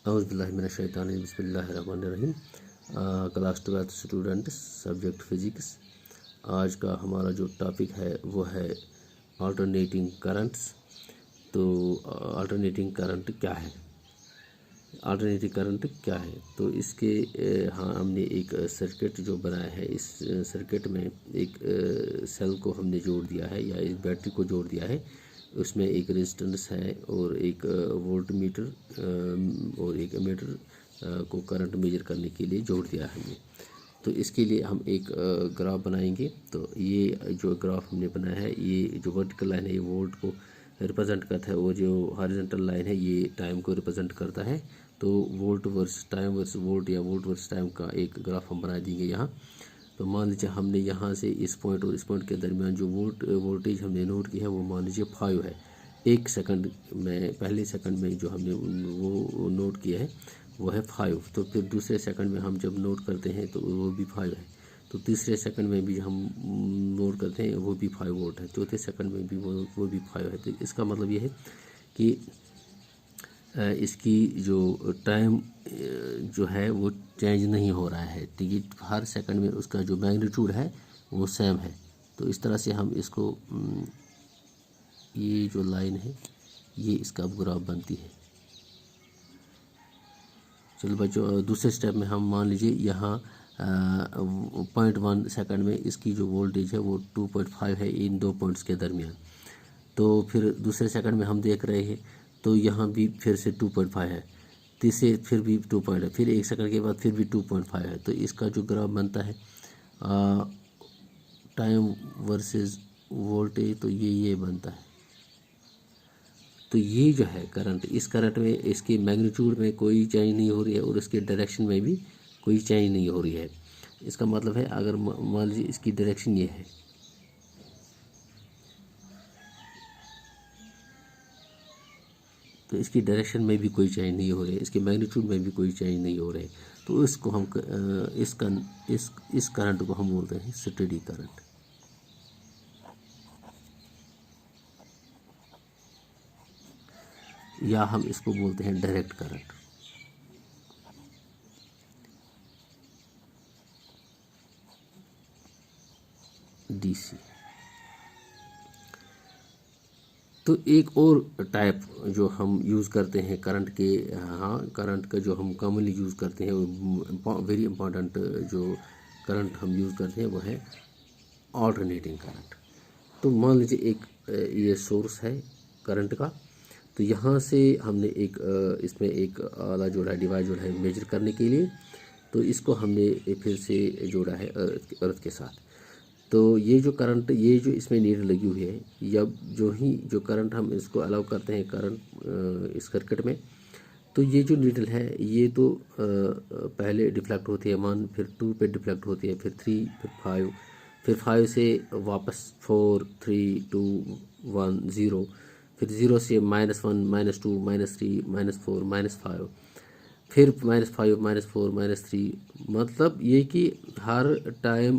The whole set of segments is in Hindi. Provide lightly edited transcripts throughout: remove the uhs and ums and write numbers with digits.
औज़ुबिल्लाहिमिनश्शैतानिर बिस्मिल्लाहिर्रहमानिर्रहीम। Class 12 students, subject physics. आज का हमारा जो टॉपिक है वो है अल्टरनेटिंग करंट्स। तो अल्टरनेटिंग करंट क्या है, अल्टरनेटिंग करंट क्या है? तो इसके हाँ, हमने एक सर्किट जो बनाया है। इस सर्किट में एक सेल को हमने जोड़ दिया है या इस बैटरी को जोड़ दिया है। उसमें एक रेजिस्टेंस है और एक वोल्ट मीटर और एक एमीटर को करंट मेजर करने के लिए जोड़ दिया है हमने। तो इसके लिए हम एक ग्राफ बनाएंगे। तो ये जो ग्राफ हमने बनाया है, ये जो वर्टिकल लाइन है ये वोल्ट को रिप्रेजेंट करता है और जो हॉरिजॉन्टल लाइन है ये टाइम को रिप्रेजेंट करता है। तो volt versus time versus volt या वोल्ट वर्सेस टाइम का एक ग्राफ हम बना देंगे यहाँ। तो मान लीजिए हमने यहाँ से इस पॉइंट और इस पॉइंट के दरमियान जो वोल्टेज हमने नोट की है वो मान लीजिए 5 है। एक सेकंड में, पहले सेकंड में जो हमने वो नोट किया है वो है 5। तो फिर दूसरे सेकंड में हम जब नोट करते हैं तो वो भी 5 है। तो तीसरे सेकंड में भी हम नोट करते हैं वो भी 5 वोल्ट है। चौथे सेकंड में भी वो भी 5 है। तो इसका मतलब ये है कि इसकी जो टाइम जो है वो चेंज नहीं हो रहा है। तो ये हर सेकंड में उसका जो मैग्नीट्यूड है वो सेम है। तो इस तरह से हम इसको, ये जो लाइन है ये इसका ग्राफ बनती है। चलो बच्चों, दूसरे स्टेप में हम मान लीजिए यहाँ 0.1 सेकंड में इसकी जो वोल्टेज है वो 2.5 है इन दो पॉइंट्स के दरमियान। तो फिर दूसरे सेकंड में हम देख रहे हैं तो यहाँ भी फिर से 2.5 है, तीसरे फिर भी 2 पॉइंट है, फिर एक सेकंड के बाद फिर भी 2.5 है। तो इसका जो ग्राफ बनता है टाइम वर्सेस वोल्टेज, तो ये बनता है। तो ये जो है करंट, इस करंट में इसकी मैग्नीट्यूड में कोई चेंज नहीं हो रही है और इसके डायरेक्शन में भी कोई चेंज नहीं हो रही है। इसका मतलब है अगर मान लीजिए इसकी डायरेक्शन ये है, तो इसकी डायरेक्शन में भी कोई चेंज नहीं हो रही है, इसके मैग्नीट्यूड में भी कोई चेंज नहीं हो रहे। तो इसको हम इस करंट को हम बोलते हैं स्टेडी करंट। या हम इसको बोलते हैं डायरेक्ट करंट। डीसी। तो एक और टाइप जो हम यूज़ करते हैं करंट के, हाँ, करंट का जो हम कॉमनली यूज़ करते हैं, वेरी इंपॉर्टेंट जो करंट हम यूज़ करते हैं वो है ऑल्टरनेटिंग करंट। तो मान लीजिए एक ये सोर्स है करंट का। तो यहाँ से हमने एक इसमें एक आला जोड़ा है, डिवाइस जोड़ा है मेजर करने के लिए। तो इसको हमने फिर से जोड़ा है अर्थ के साथ। तो ये जो करंट, ये जो इसमें नीडल लगी हुई है, या जो करंट हम इसको अलाउ करते हैं करंट इस सर्किट में, तो ये जो नीडल है ये तो पहले डिफ्लेक्ट होती है 1, फिर 2 पे डिफ्लेक्ट होती है, फिर 3, फिर 5, फिर 5 से वापस 4, 3, 2, 1, 0, फिर 0 से -1, -2, -3, -4, -5, फिर -5, -4, -3। मतलब ये कि हर टाइम,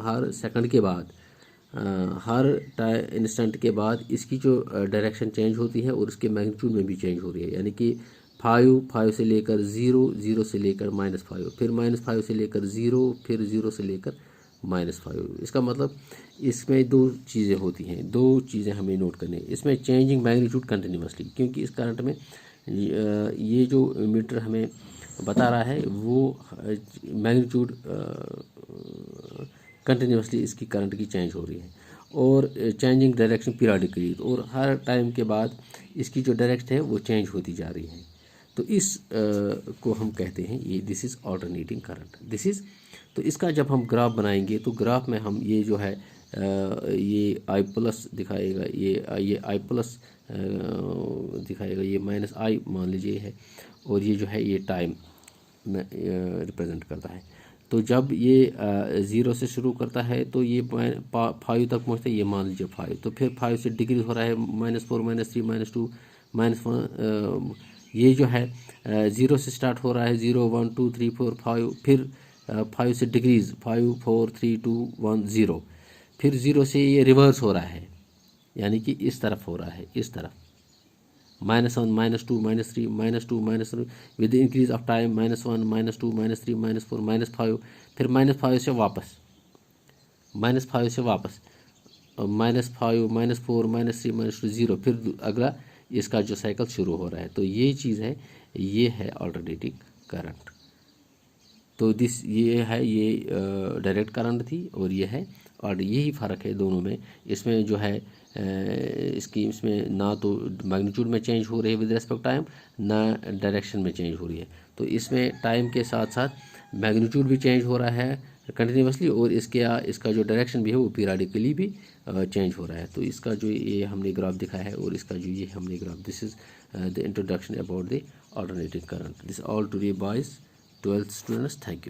हर सेकंड के बाद, हर इंस्टेंट के बाद इसकी जो डायरेक्शन चेंज होती है और इसके मैग्नीट्यूड में भी चेंज हो रही है। यानी कि 5 से लेकर 0, 0 से लेकर -5, फिर -5 से लेकर 0, फिर 0 से लेकर -5। इसका मतलब इसमें दो चीज़ें होती हैं, दो चीज़ें हमें नोट करनी है। इसमें चेंजिंग मैग्नीट्यूड कंटिन्यूसली, क्योंकि इस करंट में ये जो मीटर हमें बता रहा है वो मैग्नीट्यूड कंटिन्यूसली इसकी करंट की चेंज हो रही है, और चेंजिंग डायरेक्शन पीरियडिकली, और हर टाइम के बाद इसकी जो डायरेक्शन है वो चेंज होती जा रही है। तो इस को हम कहते हैं ये this is alternating current. This is, तो इसका जब हम ग्राफ बनाएंगे तो ग्राफ में हम ये जो है ये I प्लस दिखाएगा, ये I प्लस दिखाएगा, ये -I मान लीजिए है, और ये जो है ये टाइम में रिप्रेजेंट करता है। तो जब ये 0 से शुरू करता है तो ये 5 तक पहुँचता है, ये मान लीजिए 5। तो फिर 5 से डिक्रीज हो रहा है, -4, -3, -2, -1। ये जो है 0 से स्टार्ट हो रहा है, 0, 1, 2, 3, 4, 5, फिर 5 से डिक्रीज, 5, 4, 3, 2, 1, 0, फिर 0 से ये रिवर्स हो रहा है, यानी कि इस तरफ हो रहा है, इस तरफ। -1 -2 -3 -2 -3 विद इंक्रीज ऑफ टाइम -1 -2 -3 -4 -5, फिर -5 से वापस, -5 से वापस -5 -4 -3 -2 0, फिर अगला इसका जो साइकिल शुरू हो रहा है। तो ये चीज़ है, ये है अल्टरनेटिंग करंट। तो ये है, ये डायरेक्ट करंट थी और ये है, और यही फ़र्क है दोनों में। इसमें जो है इसमें ना तो मैग्नीट्यूड में चेंज हो रही है विद रिस्पेक्ट टाइम, ना डायरेक्शन में चेंज हो रही है। तो इसमें टाइम के साथ साथ मैग्नीट्यूड भी चेंज हो रहा है कंटिन्यूसली, और इसका जो डायरेक्शन भी है वो पीरियडिकली भी चेंज हो रहा है। तो इसका जो ये हमने ग्राफ दिखाया है और इसका जो ये हमने graph, this is the introduction about the alternating current. This all today boys 12th students, thank you.